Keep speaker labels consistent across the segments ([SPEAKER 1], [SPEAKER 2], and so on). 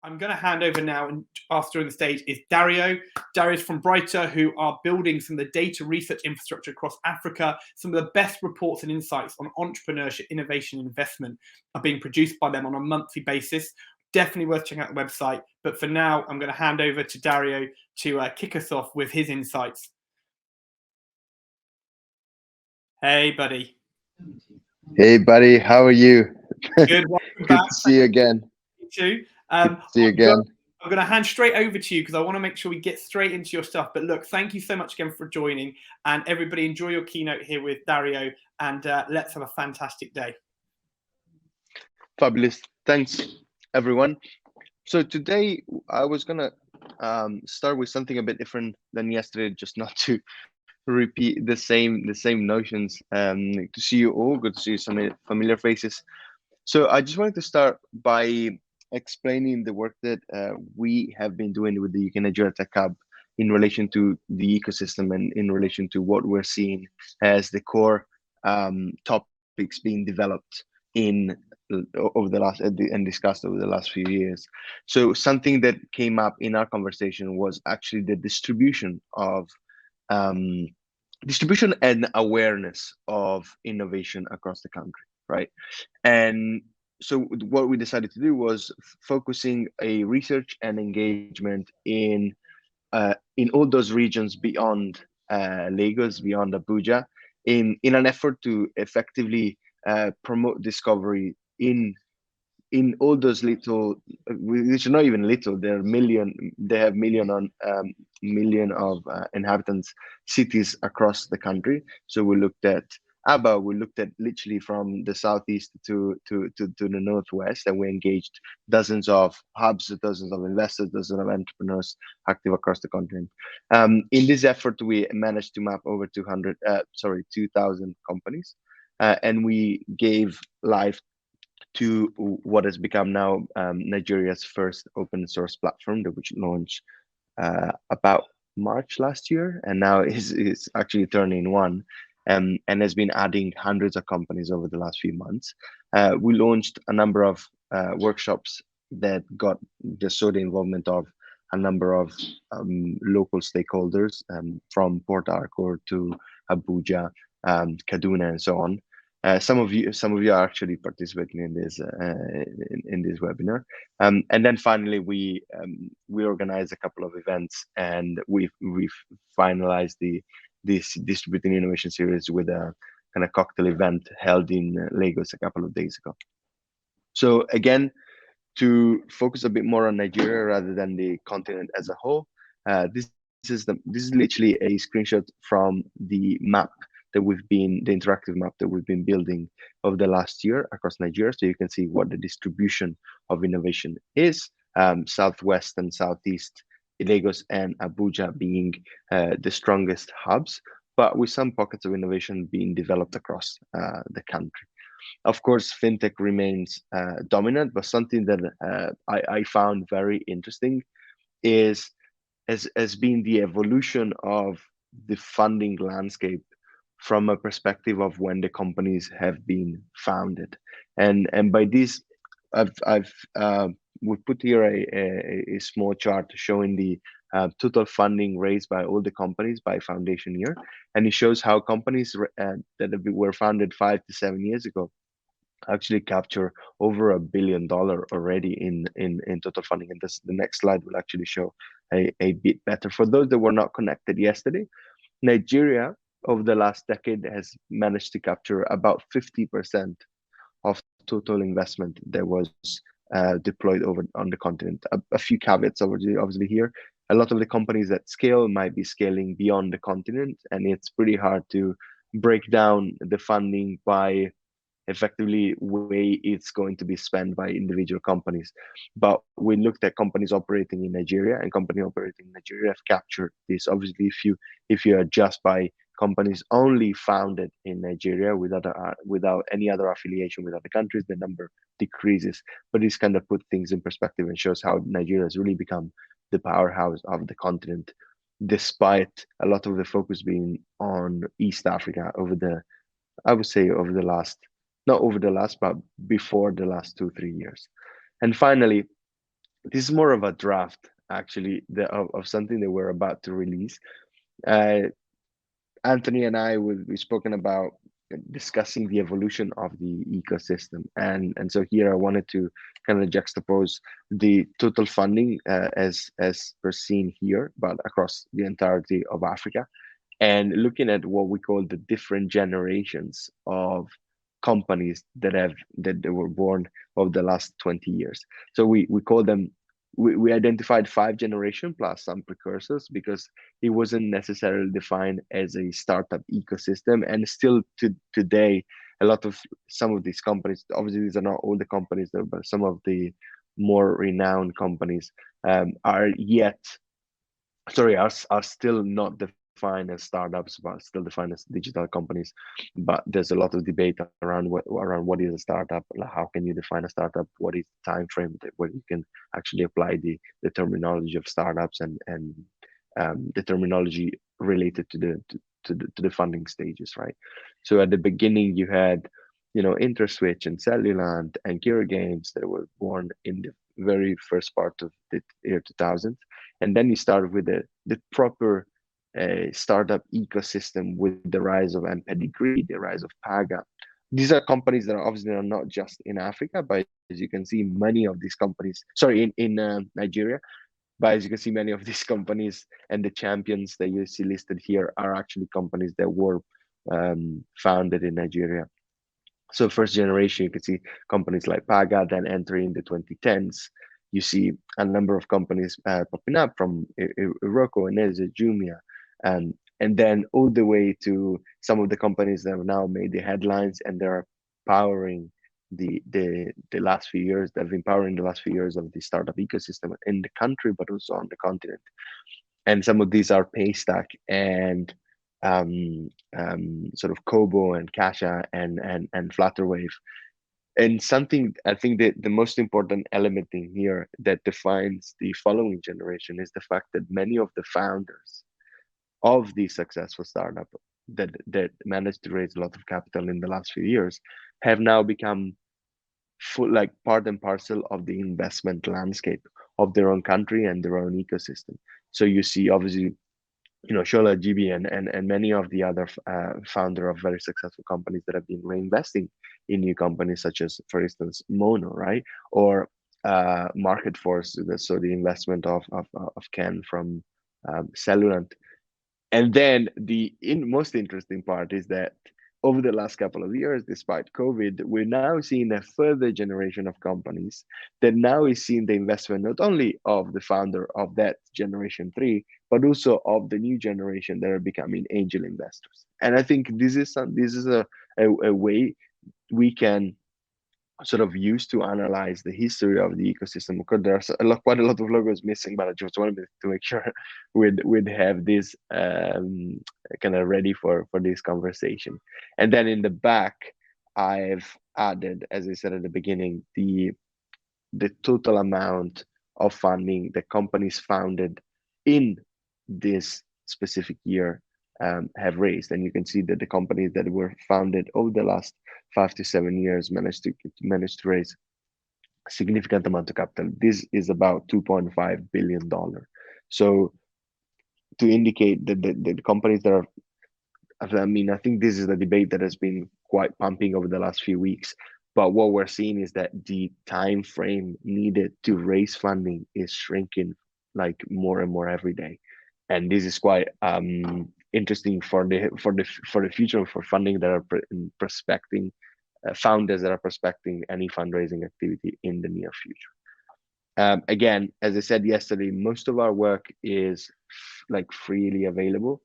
[SPEAKER 1] I'm going to hand over now, and after on the stage is Dario. Dario's from Briter, who are building some of the data research infrastructure across Africa. Some of the best reports and insights on entrepreneurship, innovation, and investment are being produced by them on a monthly basis. Definitely worth checking out the website. But for now, I'm going to hand over to Dario to kick us off with his insights. Hey, buddy.
[SPEAKER 2] Hey, buddy. How are you?
[SPEAKER 1] Good. Welcome
[SPEAKER 2] Good
[SPEAKER 1] back.
[SPEAKER 2] to see you again.
[SPEAKER 1] You too.
[SPEAKER 2] Good to see you again.
[SPEAKER 1] I'm going to hand straight over to you because I want to make sure we get straight into your stuff. But look, thank you so much again for joining. And everybody enjoy your keynote here with Dario. And let's have a fantastic day.
[SPEAKER 2] Fabulous. Thanks, everyone. So today I was going to start with something a bit different than yesterday, just not to repeat the same notions. To see you all, good to see some familiar faces. So I just wanted to start by explaining the work that we have been doing with the UK Nigeria Tech Hub in relation to the ecosystem and in relation to what we're seeing as the core topics being developed in over the last and discussed over the last few years. So something that came up in our conversation was actually the distribution and awareness of innovation across the country, right? And so what we decided to do was focusing a research and engagement in all those regions beyond Lagos, beyond Abuja, in an effort to effectively promote discovery in all those little, which are not even little, they have million of inhabitants, cities across the country. So we looked at Aba, we looked at literally from the southeast to the northwest, and we engaged dozens of hubs, dozens of investors, dozens of entrepreneurs active across the continent. In this effort, we managed to map over 2,000 companies, and we gave life to what has become now Nigeria's first open source platform, that which launched about March last year, and now is actually turning one, and has been adding hundreds of companies over the last few months. We launched a number of workshops that just saw the involvement of a number of local stakeholders, from Port Harcourt to Abuja, Kaduna, and so on. Some of you are actually participating in this webinar, and then finally we organized a couple of events, and we've finalized this distributing innovation series with a kind of cocktail event held in Lagos a couple of days ago. So again, to focus a bit more on Nigeria rather than the continent as a whole, this is literally a screenshot from the map that the interactive map that we've been building over the last year across Nigeria. So you can see what the distribution of innovation is, southwest and southeast, Lagos and Abuja being the strongest hubs, but with some pockets of innovation being developed across the country. Of course, fintech remains dominant, but something that I found very interesting is as being the evolution of the funding landscape from a perspective of when the companies have been founded, and by this, we put here a small chart showing the total funding raised by all the companies by foundation year, and it shows how companies that were founded 5 to 7 years ago actually capture over $1 billion already in total funding. And the next slide will actually show a bit better. For those that were not connected yesterday, Nigeria over the last decade has managed to capture about 50% of total investment that was deployed over on the continent. A few caveats obviously here. A lot of the companies that scale might be scaling beyond the continent, and it's pretty hard to break down the funding by effectively way it's going to be spent by individual companies. But we looked at companies operating in Nigeria, and companies operating in Nigeria have captured this. Obviously, if you adjust by companies only founded in Nigeria without any other affiliation with other countries, the number decreases. But this kind of put things in perspective and shows how Nigeria has really become the powerhouse of the continent, despite a lot of the focus being on East Africa I would say over the last, not over the last, but before the last 2-3 years. And finally, this is more of a draft, actually, of something that we're about to release. Uh, Anthony and I, we've spoken about discussing the evolution of the ecosystem, and so here I wanted to kind of juxtapose the total funding as per seen here, but across the entirety of Africa, and looking at what we call the different generations of companies that they were born over the last 20 years. So we call them, we identified 5 generation plus some precursors, because it wasn't necessarily defined as a startup ecosystem. And still to today, a lot of some of these companies, obviously these are not all the companies though, but some of the more renowned companies are yet, sorry, are still not defined as startups, but still defined as digital companies. But there's a lot of debate around what is a startup, like how can you define a startup, what is the time frame that where you can actually apply the terminology of startups, and the terminology related to the funding stages, right? So at the beginning you had, InterSwitch and Cellulant and Kira Games that were born in the very first part of the year 2000, and then you start with the proper startup ecosystem with the rise of Pedigree, the rise of Paga. These are companies that are obviously are not just in Africa, but as you can see, many of these companies, sorry, in Nigeria, but as you can see, many of these companies and the champions that you see listed here are actually companies that were founded in Nigeria. So first generation, you can see companies like Paga, then entering the 2010s. You see a number of companies popping up from Iroko, Eneze, Jumia, and then all the way to some of the companies that have now made the headlines, and they're powering the last few years. They've been powering the last few years of the startup ecosystem in the country, but also on the continent. And some of these are Paystack and sort of Kobo and Kasha and Flutterwave. And something I think that the most important element in here that defines the following generation is the fact that many of the founders of the successful startup that managed to raise a lot of capital in the last few years have now become full, like part and parcel of the investment landscape of their own country and their own ecosystem. So you see, obviously, Shola, GB, and many of the other founder of very successful companies that have been reinvesting in new companies, such as, for instance, Mono, right? Or Market Force, so the investment of Ken from Cellulant. And then the most interesting part is that over the last couple of years, despite COVID, we're now seeing a further generation of companies that now is seeing the investment not only of the founder of that generation 3, but also of the new generation that are becoming angel investors. And I think this is a way we can sort of used to analyze the history of the ecosystem. Because there's quite a lot of logos missing, but I just wanted to make sure we'd have this kind of ready for this conversation. And then in the back, I've added, as I said at the beginning, the total amount of funding the companies founded in this specific year have raised. And you can see that the companies that were founded over the last 5 to 7 years managed to raise a significant amount of capital. This is about $2.5 billion. So to indicate that the companies that are, I mean, I think this is a debate that has been quite pumping over the last few weeks. But what we're seeing is that the time frame needed to raise funding is shrinking like more and more every day, and this is quite interesting for the future, for funding that are prospecting founders that are prospecting any fundraising activity in the near future. Again, as I said yesterday, most of our work is like freely available.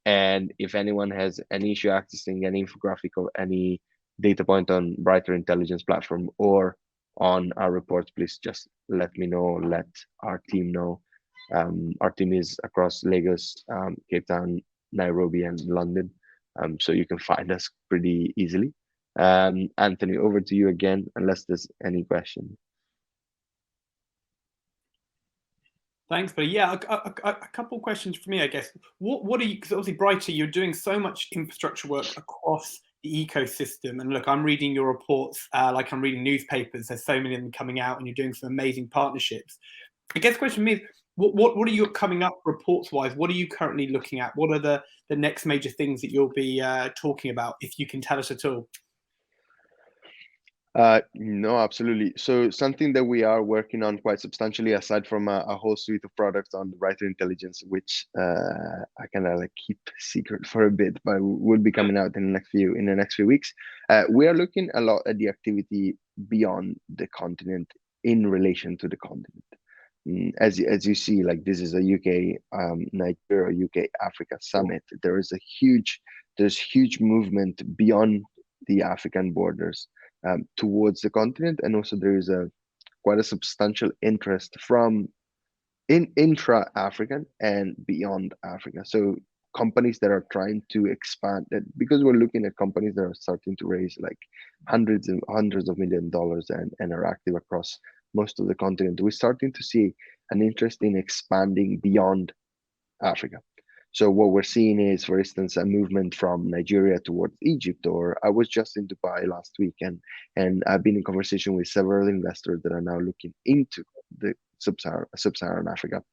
[SPEAKER 2] And if anyone has any issue accessing any infographic or any data point on Briter Intelligence platform or on our reports, please just let me know, let our team know. Our team is across Lagos, Cape Town, Nairobi, and London. So you can find us pretty easily. Anthony, over to you again, unless there's any question.
[SPEAKER 1] Thanks, but yeah, a couple of questions for me, I guess. What are you? Because obviously, Briter, you're doing so much infrastructure work across the ecosystem. And look, I'm reading your reports like I'm reading newspapers. There's so many of them coming out, and you're doing some amazing partnerships. I guess the question is, what are you coming up reports wise? What are you currently looking at? What are the next major things that you'll be talking about, if you can tell us at all?
[SPEAKER 2] No, absolutely. So something that we are working on quite substantially, aside from a whole suite of products on the Briter Intelligence, which I kind of like keep secret for a bit, but will be coming out in the next few weeks. We are looking a lot at the activity beyond the continent in relation to the continent. As you see, like this is a UK Nigeria UK Africa summit. There's huge movement beyond the African borders towards the continent, and also there is quite a substantial interest from intra-African and beyond Africa. So companies that are trying to expand that, because we're looking at companies that are starting to raise like hundreds and hundreds of $millions and are active across most of the continent. We're starting to see an interest in expanding beyond Africa. So what we're seeing is, for instance, a movement from Nigeria towards Egypt. Or I was just in Dubai last week, and I've been in conversation with several investors that are now looking into the sub-Saharan Africa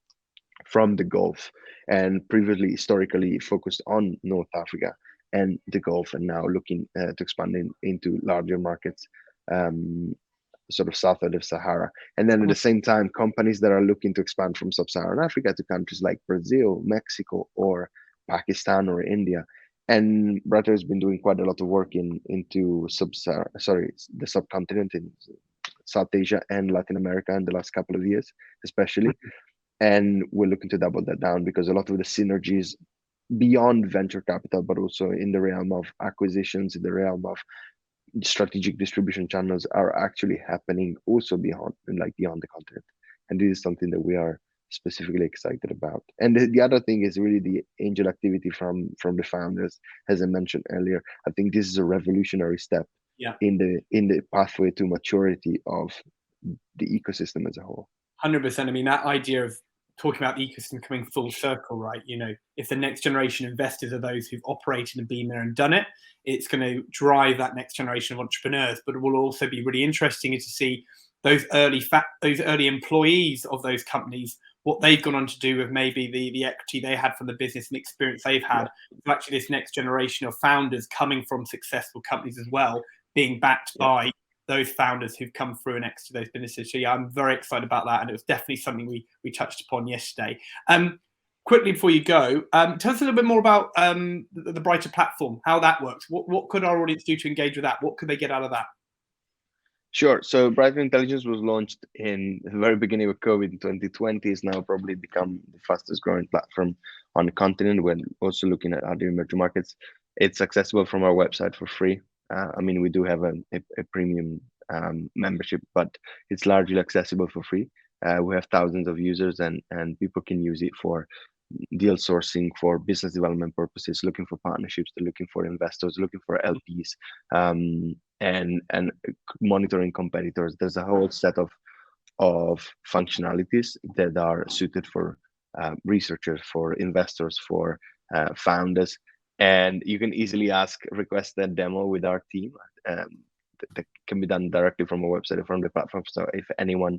[SPEAKER 2] from the Gulf, and previously historically focused on North Africa and the Gulf, and now looking to expand into larger markets. Sort of south of the Sahara. And then at the same time, companies that are looking to expand from sub-Saharan Africa to countries like Brazil, Mexico, or Pakistan or India. And Briter has been doing quite a lot of work into the subcontinent in South Asia and Latin America in the last couple of years, especially. And we're looking to double that down, because a lot of the synergies beyond venture capital, but also in the realm of acquisitions, in the realm of strategic distribution channels, are actually happening also beyond the continent. And this is something that we are specifically excited about. And the other thing is really the angel activity from the founders, as I mentioned earlier. I think this is a revolutionary step in the pathway to maturity of the ecosystem as a whole.
[SPEAKER 1] 100%. I mean, that idea of talking about the ecosystem coming full circle, right? You know, if the next generation investors are those who've operated and been there and done it, it's going to drive that next generation of entrepreneurs. But it will also be really interesting to see those early employees of those companies, what they've gone on to do with maybe the equity they had from the business and experience they've had. So actually, this next generation of founders coming from successful companies as well, being backed by those founders who've come through and exited those businesses. So yeah, I'm very excited about that, and it was definitely something we touched upon yesterday. Quickly before you go, tell us a little bit more about the Briter platform, how that works. What could our audience do to engage with that? What could they get out of that?
[SPEAKER 2] Sure. So Briter Intelligence was launched in the very beginning of COVID in 2020. It's now probably become the fastest growing platform on the continent. We're also looking at other emerging markets. It's accessible from our website for free. I mean, we do have a premium membership, but it's largely accessible for free. We have thousands of users, and people can use it for deal sourcing, for business development purposes, looking for partnerships, they're looking for investors, looking for LPs, and monitoring competitors. There's a whole set of functionalities that are suited for researchers, for investors, for founders. And you can easily request a demo with our team. That can be done directly from our website or from the platform. So if anyone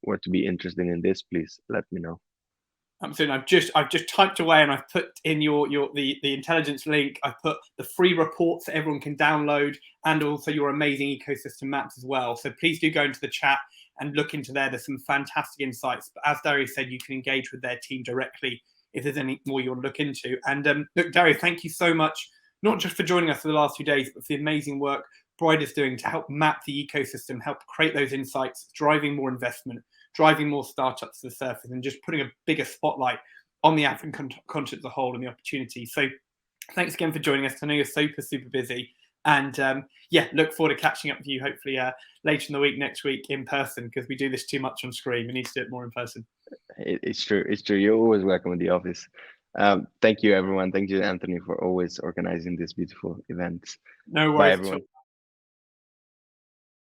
[SPEAKER 2] were to be interested in this, please let me know.
[SPEAKER 1] Absolutely. I've just typed away, and I've put in the intelligence link. I've put the free reports that everyone can download, and also your amazing ecosystem maps as well. So please do go into the chat and look into there. There's some fantastic insights. But as Dario said, you can engage with their team directly if there's any more you want to look into. And look, Dario, thank you so much, not just for joining us for the last few days, but for the amazing work Briter's doing to help map the ecosystem, help create those insights, driving more investment, driving more startups to the surface, and just putting a bigger spotlight on the African continent as a whole and the opportunity. So thanks again for joining us. I know you're super busy. And look forward to catching up with you hopefully later in the week, next week in person, because we do this too much on screen. We need to do it more in person.
[SPEAKER 2] It's true. You're always welcome in the office. Thank you, everyone. Thank you, Anthony, for always organizing these beautiful events.
[SPEAKER 1] No worries.
[SPEAKER 2] Bye, everyone.